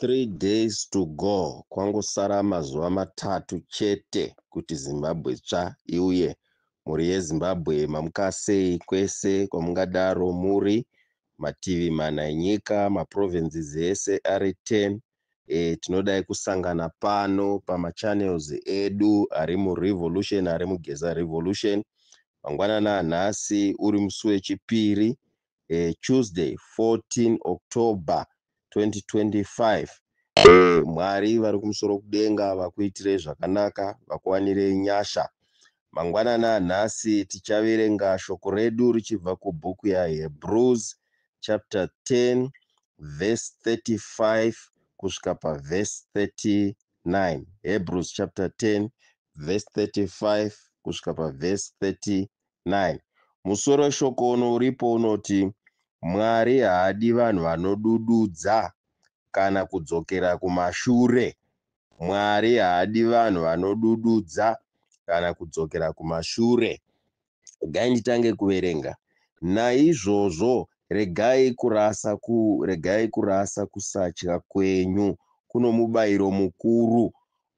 3 days to go. Kwangosara mazuva matatu chete kuti Zimbabwe tsva iuye. Mhuri yeZimbabwe mamuka sei kwese kwamungadaro muri, mativi mana enyika, maprovinces ese ari 10. Tinodai kusangana pano pamachannels edu ari muRevolution, ari muGeza Revolution. Mangwanana nhasi uri musi wechipiri, Tuesday 14 October 2025. Mwari vari kumusoro kudenga vakuitirei zvakanaka, vakuwanirei nyasha. Mangwanana nhasi tichaverenga shoko redu richibva kubhuku yaHebrews chapter 10 verse 35 kusvika paverse 39. Hebrews chapter 10 verse 35 kusvika paverse 39. Musoro weshoko uno uripo unoti, Mwari haadi vanhu vanodududza kana kudzokera kumashure. Mwari haadi vanhu vanodududza kana kudzokera kumashure. Regai nditange kuverenga. Naizvozvo regai kurasa kusatya kwenyu kuno mubayiro mukuru.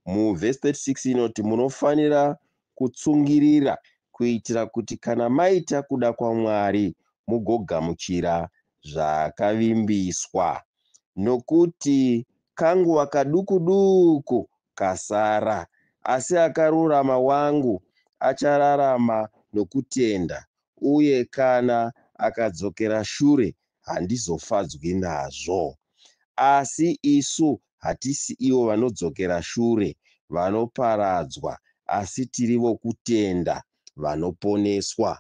Muvhesi 36 inoti munofanira kutsungirira kuitira kuti kana maita kuda kwaMwari mugogamuchira zvakavimbiswa. Nokuti kanguva kaduku kasara, asi akarurama wangu achararama nokutenda, uye kana akadzokera shure handizofadzwi nazvo. Asi isu hatisi ivo vanodzokera shure vanoparadzwa, asi tiri vokutenda vanoponeswa.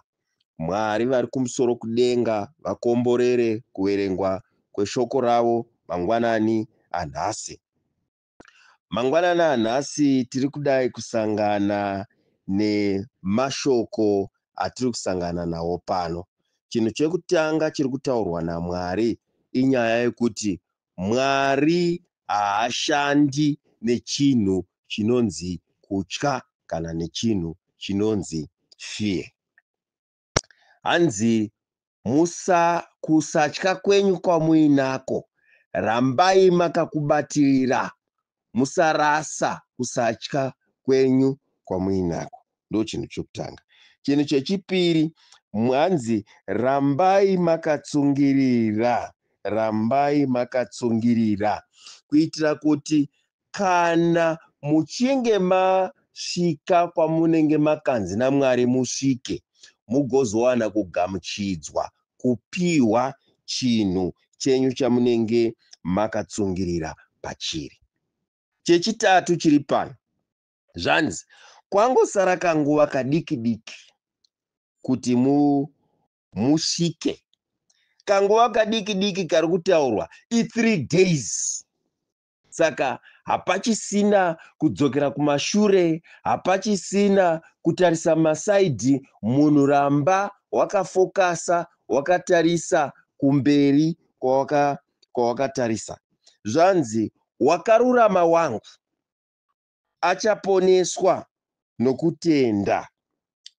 Mwari vari kumusoro kudenga vakomborere kuverengwa kweshoko ravo mangwanani anhasi. Mangwanani anhasi tiri kudai kusangana nemashoko atiri kusangana nawo pano. Chinhu chekutanga chiri kutaurwa naMwari inyaya yekuti Mwari haashandi nechinhu chinonzi kutya kana nechinhu chinonzi fear. Hanzi kusatya kwenyu kwamuinako, rambai makakubatirira, musarasa kusatya kwenyu kwamuinako. Ndo chinhu chokutanga. Chinhu chechipiri, hanzi rambai makatsungirira, kuitira kuti kana muchinge masvika kwamunenge makanzi naMwari musvike, mugozowana kugamuchidzwa, kupiwa chinhu chenyu chamunenge makatsungirira pachiri. Chechitatu chiri pano, zvanzi kwangosara kanguva kadiki kuti musvike. Kanguva kadiki kari kutaurwa i3 days. Saka hapachisina kudzokera kumashure, hapachisina kutarisa masaidhi. Munhu ramba wakafokasa, wakatarisa kumberi kwawakatarisa. Zvanzi wakarurama wangu achaponeswa nokutenda.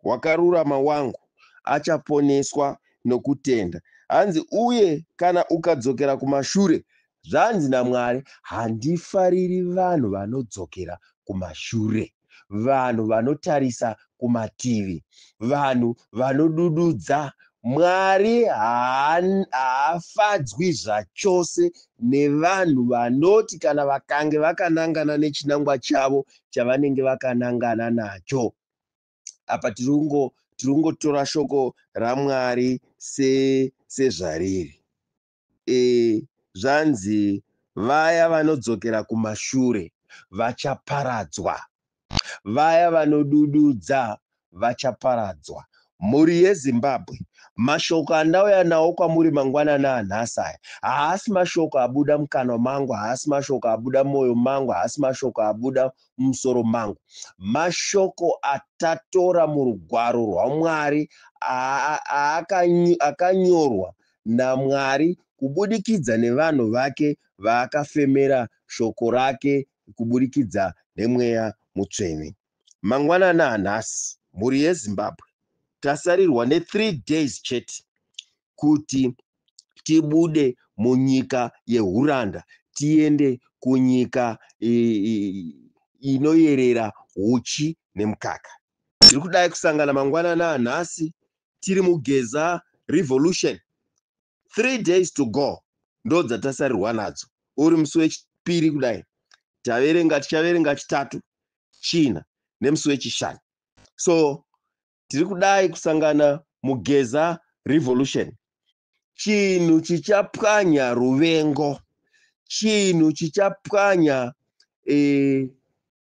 Wakarurama wangu achaponeswa nokutenda. Hanzi uye kana ukadzokera kumashure, zvanzi naMwari, handifariri vanhu vanodzokera kumashure, vanhu vanotarisa kumativi, vanhu vanodududza. Mwari haafadzwi zvachose nevanhu vanoti kana vakange vakanangana nechinangwa chavo chavanenge vakanangana nacho. Apa tiringotora shoko raMwari sezvariri. Zvanzi vaya vanodzokera kumashure vachaparadzwa, vaya vanodududza vachaparadzwa. Mhuri yeZimbabwe, mashoko andauya nawo kwamuri mangwanana anhasi aya haasi mashoko abuda mukanwa mangu, haasi mashoko abuda mumwoyo mangu, haasi mashoko abuda mumusoro mangu. Mashoko atatora murugwaro rwaMwari akanyorwa naMwari kubudikidza nevanhu vake vaakafemera shoko rake kubudikidza nemweya mutsvene. Mangwanana anhasi, mhuri yeZimbabwe, tasarirwa ne3 days chete kuti tibude munyika yehuranda, tiende kunyika inoyerera uchi nemukaka. Tiri kudai kusangana mangwanana nhasi tiri mugeza revolution. 3 days to go ndo dzatasarirwa nadzo. Uri musi wechipiri kudai tichaverenga chitatu, china nemusi wechishanu. So tiri kudai kusangana mugeza revolution. Chinhu chichapwanya ruvengo, chinhu chichapwanya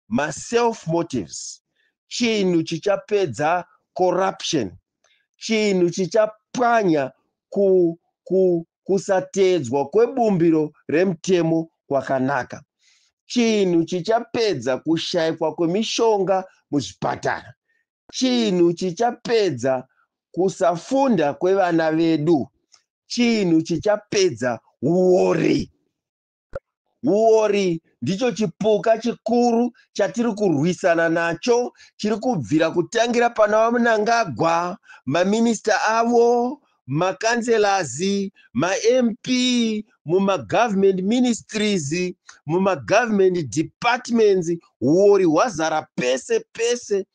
ma-self motives, chinhu chichapedza corruption, chinhu chichapwanya kusatedzwa kwebumbiro remutemo kwakanaka, chinhu chichapedza kushayikwa kwemishonga muzvipatara, chinhu chichapedza kusafunda kwevana vedu, chinhu chichapedza uori. Uori ndicho chipuka chikuru chatiri kurwisana nacho, chiri kubvira kutangira pana Mnangagwa, maminista avo, makanzelazi, ma-MP, muma-government ministries, muma-government departments. Uori hwazara pese pese,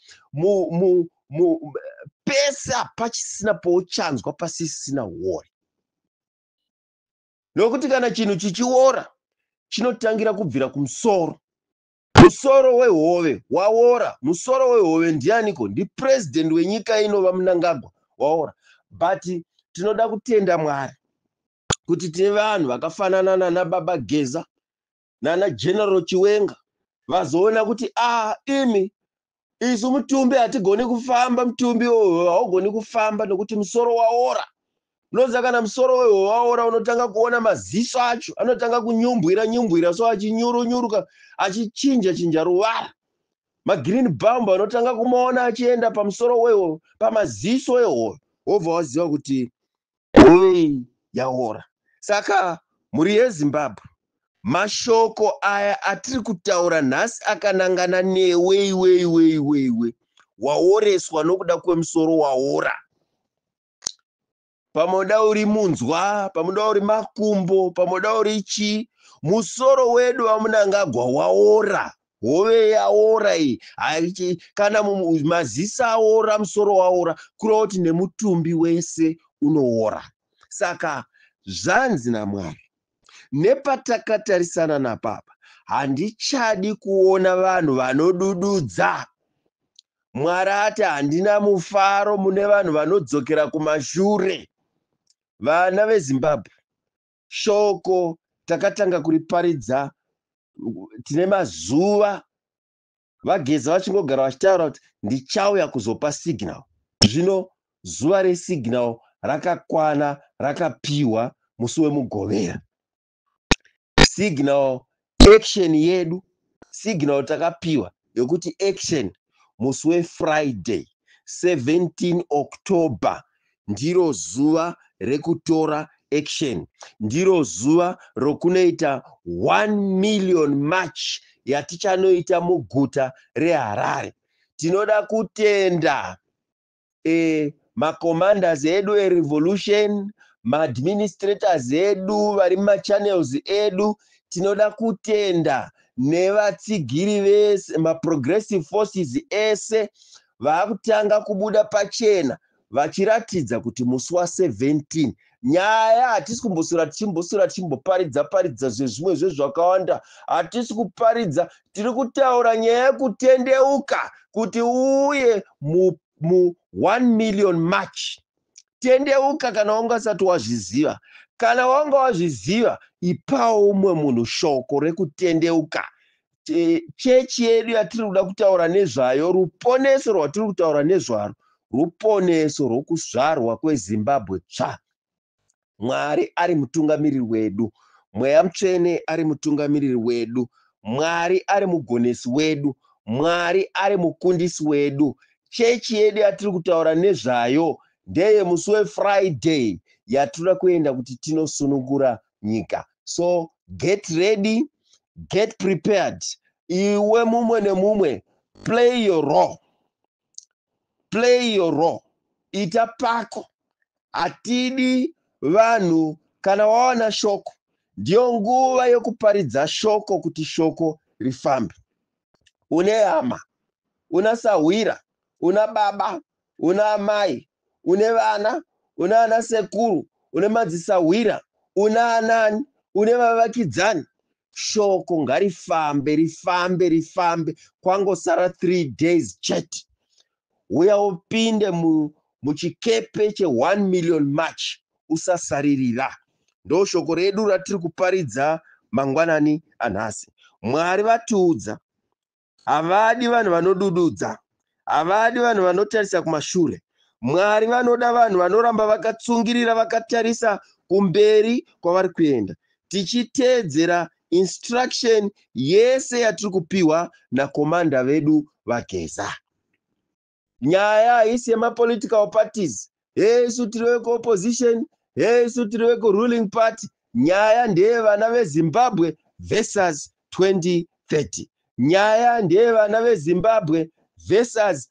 pese hapachisina pouchanzwa pasisina uori. Nokuti kana chinhu chichiora chinotangira kubvira kumusoro. Musoro wehove waora. Musoro wehove ndianiko? Ndipresident wenyika ino Mnangagwa waora. But tinoda kutenda Mwari kuti tine vanhu vakafanana nana Baba Geza nana General Chiwenga vazoona kuti imi isu mutumbi hatigoni kufamba, mutumbi haugoni kufamba nokuti musoro waora. Unoziva kana musoro wehove waora unotanga kuona maziso acho anotanga kunyumbwira so achinyurunyuruka achichinja ruvara. Ma-green bulb anotanga kumaona achienda pamusoro wehove, pamaziso ehove, wobva waziva kuti hove yaora. Saka mhuri yeZimbabwe, mashoko aya atiri kutaura nhasi akanangana newe iwe waoreswa nokuda kwemusoro waora. Pamoda uri munzwa, pamoda uri makumbo, pamoda uri chii, musoro wedu waMnangagwa waora. Hove yaora iyi. Kana maziso aora, musoro waora, kureva kuti nemutumbi wese unoora. Saka zvanzi naMwari, nepatakatarisana napapa, handichadi kuona vanhu vanodududza. Mwari ati handina mufaro mune vanhu vanodzokera kumashure. Vana veZimbabwe, shoko takatanga kuriparidza, tine mazuva vaGeza vachingogara vachitaura kuti ndichauya kuzopa signal. Zvino zuva resignal rakakwana, rakapiwa musi wemugovera. Signal action yedu, signal takapiwa yokuti action musi weFriday 17 October ndiro zuva rekutora action. Ndiro zuva rokunoita 1 million march yatichanoita muguta reHarare. Tinoda kutenda macommanders edu erevolution, maadministrators edu vari mumachannels edu. Tinoda kutenda nevatsigiri vese, maprogressive forces ese vakutanga kubuda pachena vachiratidza kuti musi wa17 nyaya hatisi kumbosura tichimboparidza zvezvimwe zvezvakawanda. Hatisi kuparidza, tiri kutaura nyaya yekutendeuka kuti uye mu 1 million march. Tendeuka kana wanga usati wazviziva. Kana wanga wazviziva, ipawo umwe munhu shoko rekutendeuka. Chechi yedu yatiri kuda kutaura nezvayo, ruponeso rwatiri kutaura nezvaro, ruponeso rwokuzvarwa kweZimbabwe tsva. Mwari ari mutungamiriri wedu, Mweya Mutsvene ari mutungamiriri wedu, Mwari ari mugonesi wedu, Mwari ari mukundisi wedu. Chechi yedu yatiri kutaura nezvayo ndeye musi weFriday yatiri kuenda kuti tinosunungura nyika. So get ready, get prepared. Iwe mumwe nemumwe, play your role. Play your role. Ita pako. Hatidi vanhu kana wawana shoko Ndiyo nguva yokuparidza shoko kuti shoko rifambe. Une hama, una sahwira, una baba, una amai, une vana, una ana sekuru, une madzisahwira, una anani, une vavakidzani. Shoko ngarifambe, rifambe, rifambe. Kwangosara 3 days chete. Uya upinde muchikepe che 1 million march. Usasaririra. Ndo shoko redu ratiri kuparidza mangwanani anhasi. Mwari vatiudza, havadi vanhu vanodududza, havadi vanhu vanotarisa kumashure. Mwari vanoda vanhu vanoramba vakatsungirira vakatarisa kumberi kwavari kuenda, tichiteedzera instruction yese yatiri kupiwa nakomanda vedu vageza. Nyaya haisi yemapolitical parties, isu tiri vekuopposition, isu tiri vekuruling party. Nyaya ndeyevana veZimbabwe versus 2030. Nyaya ndeyevana veZimbabwe versus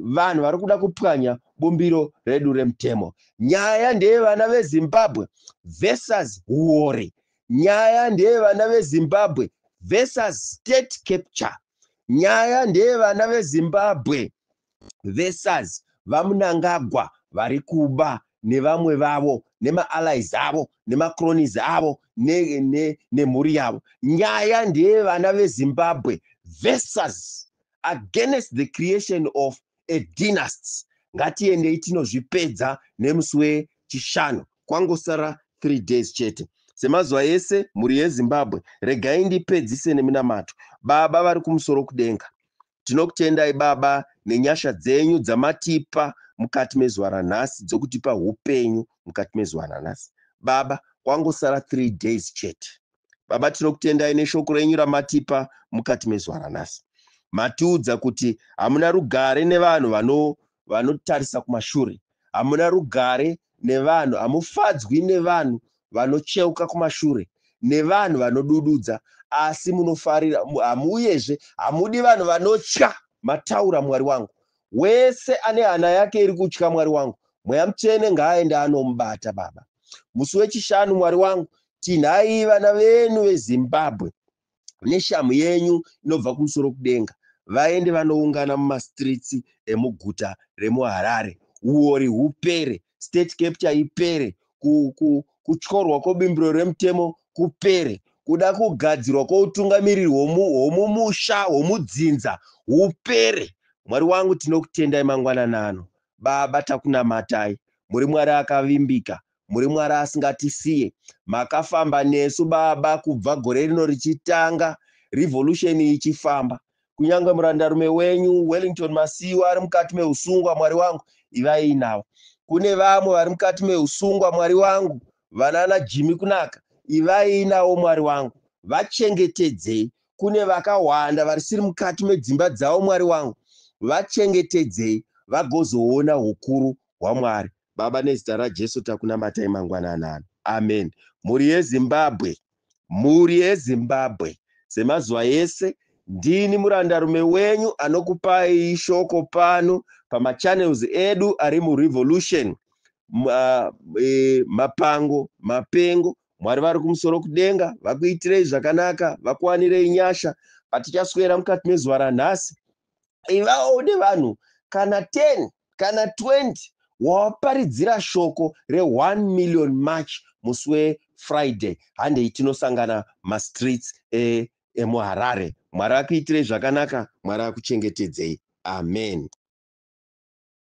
vanhu vari kuda kupwanya bumbiro redu remutemo. Nyaya ndeyevana veZimbabwe versus huore. Nyaya ndeyevana veZimbabwe versus state capture. Nyaya ndeyevana veZimbabwe versus vaMnangagwa vari kuba nevamwe vavo nema-allies avo nema-cronies avo nemhuri yavo. Nyaya ndeyevana veZimbabwe versus against the creation of a dynasty. Ngatiendei tinozvipedza nemusi wechishanu. Kwangosara 3 days chete. Semazuva ese mhuri yeZimbabwe, regai ndipedzise neminamato. Baba vari kumusoro kudenga, tinokutendai Baba nenyasha dzenyu dzamatipa mukati mezuva ranhasi, dzokutipa upenyu mukati mezuva ranhasi. Baba, kwangosara 3 days chete. Baba, tinokutendai neshoko renyu ramatipa mukati mezuva ranhasi. Matiudza kuti hamuna rugare nevanhu vanotarisa kumashure. Hamuna rugare nevanhu, hamufadzwi nevanhu vanocheuka kumashure, nevanhu vanodududza, asi munofarira, uyezve hamudi vanhu vanotya mataura Mwari wangu. Wese ane hana yake iri kutya Mwari wangu, Mweya Mutsvene ngaaende anomubata. Baba, musi wechishanu Mwari wangu, tinhai vana venyu veZimbabwe neshamu yenyu inobva kumusoro kudenga, vaende vanoungana mumastreets emuguta remuHarare. Uori hupere, state capture ipere, kutyorwa kwebumbiro remutemo kupere, kuda kugadzirwa kwoutungamiriri hwomumusha hwomudzinza hupere. Mwari wangu, tinokutendai mangwanani ano. Baba, takunamatai. Muri Mwari akavimbika, muri Mwari asingatisiye. Makafamba nesu Baba kubva gore rino richitanga, revolution ichifamba. Kunyange murandarume wenyu Wellington Masiwa ari mukati meusungwa, Mwari wangu, ivai navo. Kune vamwe vari mukati meusungwa, Mwari wangu, vanana Jimmy Kunaka, ivai navo Mwari wangu, vachengetedzei. Kune vakawanda varisiri mukati medzimba dzavo, Mwari wangu, vachengetedzei vagozoona ukuru hwaMwari. Baba, nezita raJesu takunamatai mangwanani ano. Amen. Mhuri yeZimbabwe, mhuri yeZimbabwe, semazuva ese ndini murandarume wenyu anokupai shoko pano pamachannels edu ari muRevolution, mapango, mapengo. Mwari vari kumusoro kudenga vakuitirei zvakanaka, vakuwanirei nyasha. Patichaswera mukati mezuva ranhasi, ivawo nevanhu kana 10 kana 20 wawaparidzira shoko re1 million march musi weFriday. Handei tinosangana mastreets emuHarare. Mwari akuitirei zvakanaka, Mwari akuchengetedzei. Amen.